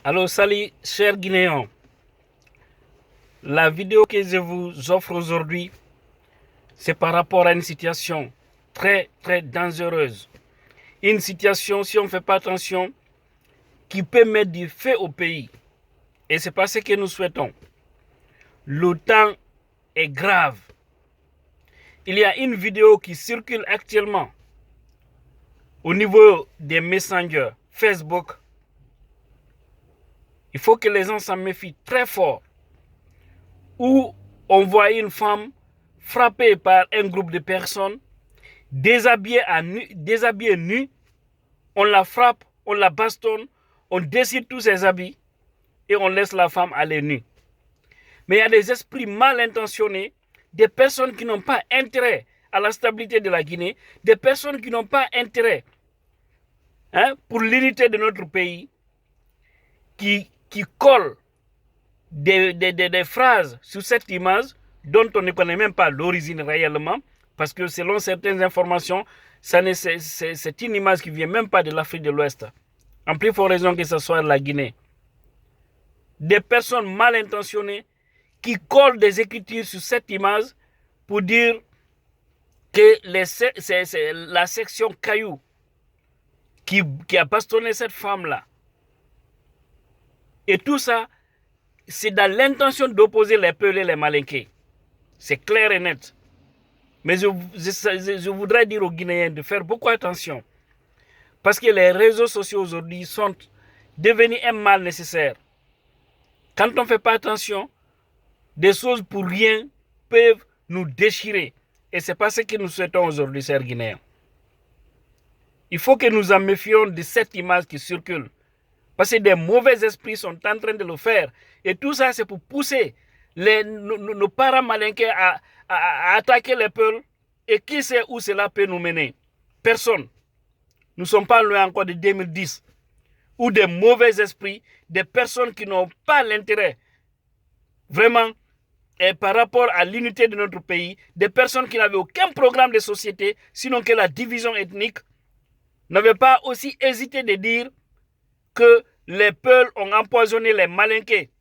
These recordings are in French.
Alors, salut, chers Guinéens. La vidéo que je vous offre aujourd'hui, c'est par rapport à une situation très, très dangereuse. Une situation, si on ne fait pas attention, qui peut mettre du feu au pays. Et ce n'est pas ce que nous souhaitons. Le temps est grave. Il y a une vidéo qui circule actuellement au niveau des messengers Facebook. Il faut que les gens s'en méfient très fort. Où on voit une femme frappée par un groupe de personnes, déshabillée nue, on la frappe, on la bastonne, on décide tous ses habits et on laisse la femme aller nue. Mais il y a des esprits mal intentionnés, des personnes qui n'ont pas intérêt à la stabilité de la Guinée, des personnes qui n'ont pas intérêt pour l'unité de notre pays, qui collent des phrases sur cette image dont on ne connaît même pas l'origine réellement, parce que selon certaines informations, c'est une image qui ne vient même pas de l'Afrique de l'Ouest. En plus forte raison que ce soit la Guinée. Des personnes mal intentionnées qui collent des écritures sur cette image pour dire que c'est la section Caillou qui a bastonné cette femme-là. Et tout ça, c'est dans l'intention d'opposer les peuples et les malinqués. C'est clair et net. Mais je voudrais dire aux Guinéens de faire beaucoup attention. Parce que les réseaux sociaux aujourd'hui sont devenus un mal nécessaire. Quand on ne fait pas attention, des choses pour rien peuvent nous déchirer. Et ce n'est pas ce que nous souhaitons aujourd'hui, chers Guinéens. Il faut que nous en méfions de cette image qui circule. Parce que des mauvais esprits sont en train de le faire. Et tout ça, c'est pour pousser nos parents malinqués à attaquer les peuples. Et qui sait où cela peut nous mener? Personne. Nous ne sommes pas loin encore de 2010. Où des mauvais esprits, des personnes qui n'ont pas l'intérêt vraiment par rapport à l'unité de notre pays, des personnes qui n'avaient aucun programme de société, sinon que la division ethnique, n'avaient pas aussi hésité de dire que les peuples ont empoisonné les malinqués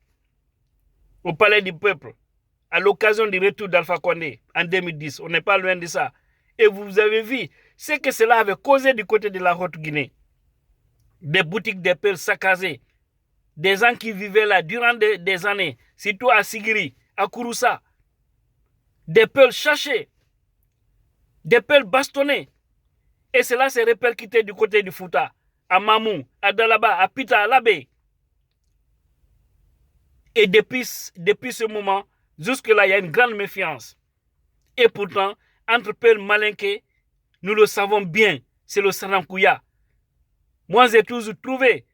au palais du peuple à l'occasion du retour d'Alpha Condé en 2010. On n'est pas loin de ça. Et vous avez vu ce que cela avait causé du côté de la Haute-Guinée. Des boutiques de peuples saccagées, des gens qui vivaient là durant des années, surtout à Sigiri, à Kouroussa, des peuples chachés, des peuples bastonnés. Et cela s'est répercuté du côté du Fouta, à Mamou, à Dalaba, à Pita, à Labé. Et depuis ce moment, jusque-là, il y a une grande méfiance. Et pourtant, entre peuples malinqués, nous le savons bien, c'est le Sarankouya. Moi, j'ai toujours trouvé,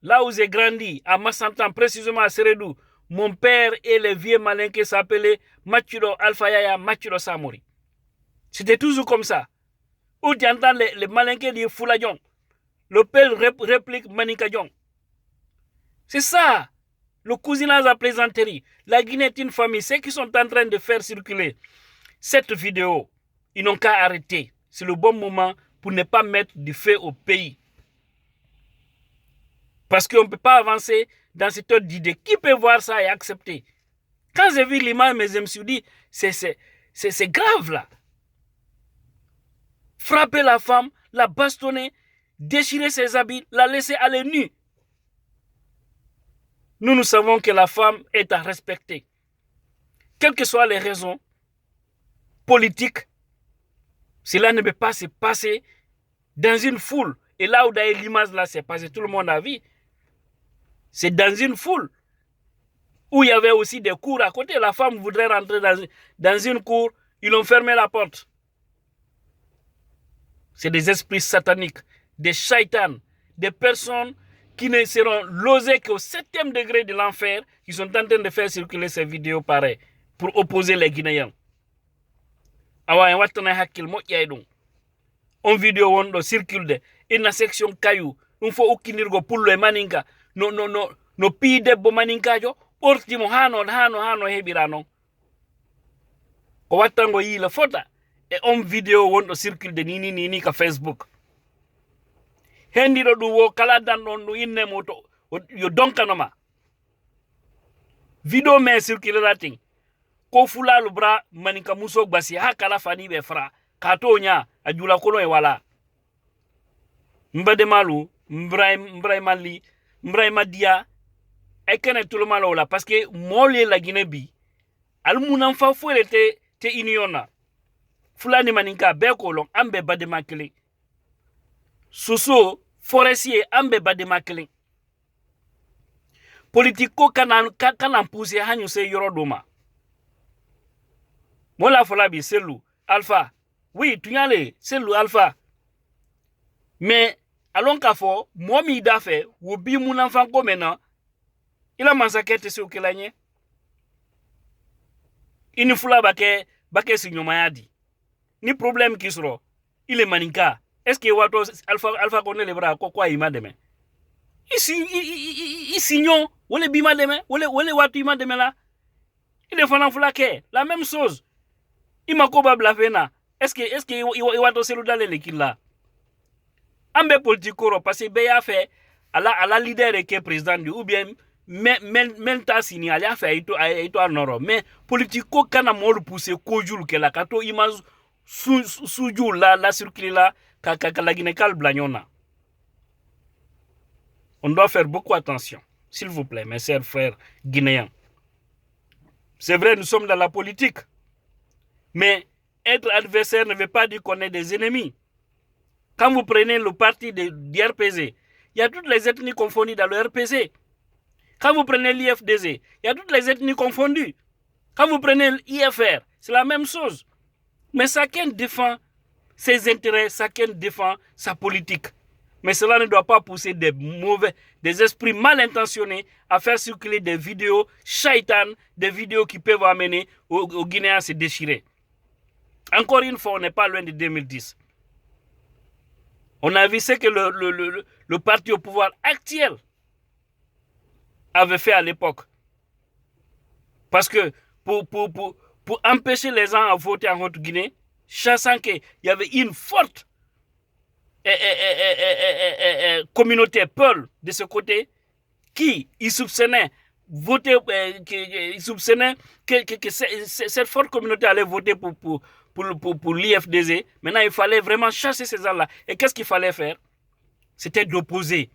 là où j'ai grandi, à Massantan, précisément à Seredou, mon père et les vieux malinqués s'appelaient Machiro Alfayaya, Machiro Samori. C'était toujours comme ça. Où tu entends les malinqués dire Fouladjon, le père réplique Manikadjon. C'est ça, le cousinage à plaisanterie. La Guinée est une famille. Ceux qui sont en train de faire circuler cette vidéo, ils n'ont qu'à arrêter. C'est le bon moment pour ne pas mettre du feu au pays. Parce qu'on ne peut pas avancer dans cette ordre d'idée. Qui peut voir ça et accepter? Quand j'ai vu l'image, je me suis dit, c'est grave là. Frapper la femme, la bastonner, déchirer ses habits, la laisser aller nue. Nous savons que la femme est à respecter. Quelles que soient les raisons politiques, cela ne peut pas se passer dans une foule. Et là où d'ailleurs l'image là s'est passée, tout le monde a vu. C'est dans une foule où il y avait aussi des cours à côté. La femme voudrait rentrer dans une cour, ils ont fermé la porte. C'est des esprits sataniques, des shaitans, des personnes qui ne seront losées qu'au 7e degré de l'enfer, qui sont en train de faire circuler ces vidéos pareilles pour opposer les Guinéens. On vidéo on circule de une section Caillou, il faut aucunirgo pour le maninka, no pide bo maninka jo, ortimo hano hebirano. Ko wattango yi la fota e on vidéo on circule de nini ka Facebook. Hendiɗo ɗum wo kala danɗon ɗum inne mo to yo donkanoma video me circuler rating ko fula lu bra maninka muso gbasi hakala fani be fra kato nya ajula kono e wala mbade malu Mbraima dia e kene tout le malo la parce que molé la Guinée bi al munan fa fo te uniona fulani maninka be ko long ambe bade makle soso forestier ambe bade makle politiko kana pousser hanyu se yoro doma mola fola bi selu alpha oui tunyale selu alpha mais allons qu'à fort, moi mi da fait, ou bi mon enfant comme maintenant, il a massacré ce qu'il a nié. Il ne faut pas que ce mayadi. Ni problème qui sera, il est maninka. Est-ce que Wato Alpha connaît les bras, quoi il m'a demain? Il signe, ou les bima demain, ou les Wato il m'a demain là. Il est fanant flaqué, la même chose. Il m'a coupable la fena. Est-ce que Wato c'est le dalé l'équipe là? Ambe politiko parce que beya fait à la leader qui est président du ou bien men ta sini ala fait ito anoro mais politiko kana mol pousser kojul ke la kato image suju la circuler là ka la Guinée-Cal blagnona. On doit faire beaucoup attention s'il vous plaît mes chers frères guinéens. C'est vrai nous sommes dans la politique mais être adversaire ne veut pas dire qu'on est des ennemis. Quand vous prenez le parti du RPZ, il y a toutes les ethnies confondues dans le RPZ. Quand vous prenez l'IFDZ, il y a toutes les ethnies confondues. Quand vous prenez l'IFR, c'est la même chose. Mais chacun défend ses intérêts, chacun défend sa politique. Mais cela ne doit pas pousser des esprits mal intentionnés à faire circuler des vidéos shaitanes, des vidéos qui peuvent amener aux Guinéens à se déchirer. Encore une fois, on n'est pas loin de 2010. On a vu ce que le parti au pouvoir actuel avait fait à l'époque. Parce que pour empêcher les gens à voter en Haute-Guinée, sachant qu'il y avait une forte communauté Peul de ce côté, qui il soupçonnait voter, il soupçonnait que cette forte communauté allait voter pour l'IFDZ. Maintenant, il fallait vraiment chasser ces gens-là. Et qu'est-ce qu'il fallait faire? C'était d'opposer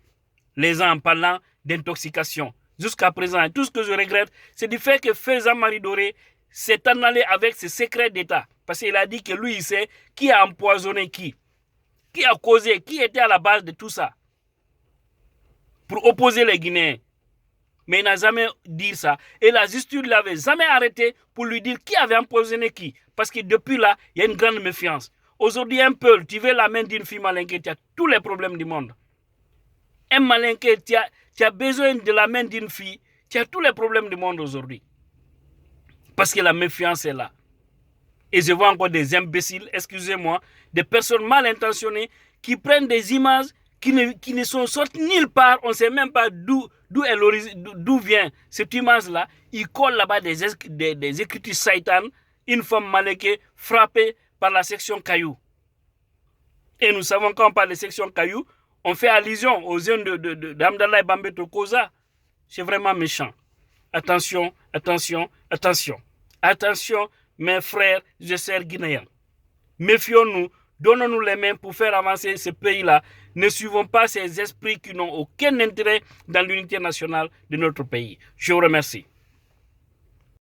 les gens en parlant d'intoxication. Jusqu'à présent, tout ce que je regrette, c'est du fait que Faisal Marie Doré s'est en allé avec ses secrets d'État. Parce qu'il a dit que lui, il sait qui a empoisonné qui a causé, qui était à la base de tout ça. Pour opposer les Guinéens. Mais il n'a jamais dit ça. Et la justice ne l'avait jamais arrêté pour lui dire qui avait empoisonné qui. Parce que depuis là, il y a une grande méfiance. Aujourd'hui, un peu, tu veux la main d'une fille malinquée, tu as tous les problèmes du monde. Un malinqué, tu as besoin de la main d'une fille, tu as tous les problèmes du monde aujourd'hui. Parce que la méfiance est là. Et je vois encore des imbéciles, excusez-moi, des personnes mal intentionnées qui prennent des images qui ne sont sorties nulle part. On ne sait même pas d'où vient cette image-là. Ils collent là-bas des écritures saitanes, une femme malinquée frappée par la section Caillou. Et nous savons quand on parle de section Caillou, on fait allusion aux zones d'Amdallah et Bambeto Koza. C'est vraiment méchant. Attention, attention, attention. Attention, mes frères et sœurs guinéens. Méfions-nous, donnons-nous les mains pour faire avancer ce pays-là. Ne suivons pas ces esprits qui n'ont aucun intérêt dans l'unité nationale de notre pays. Je vous remercie.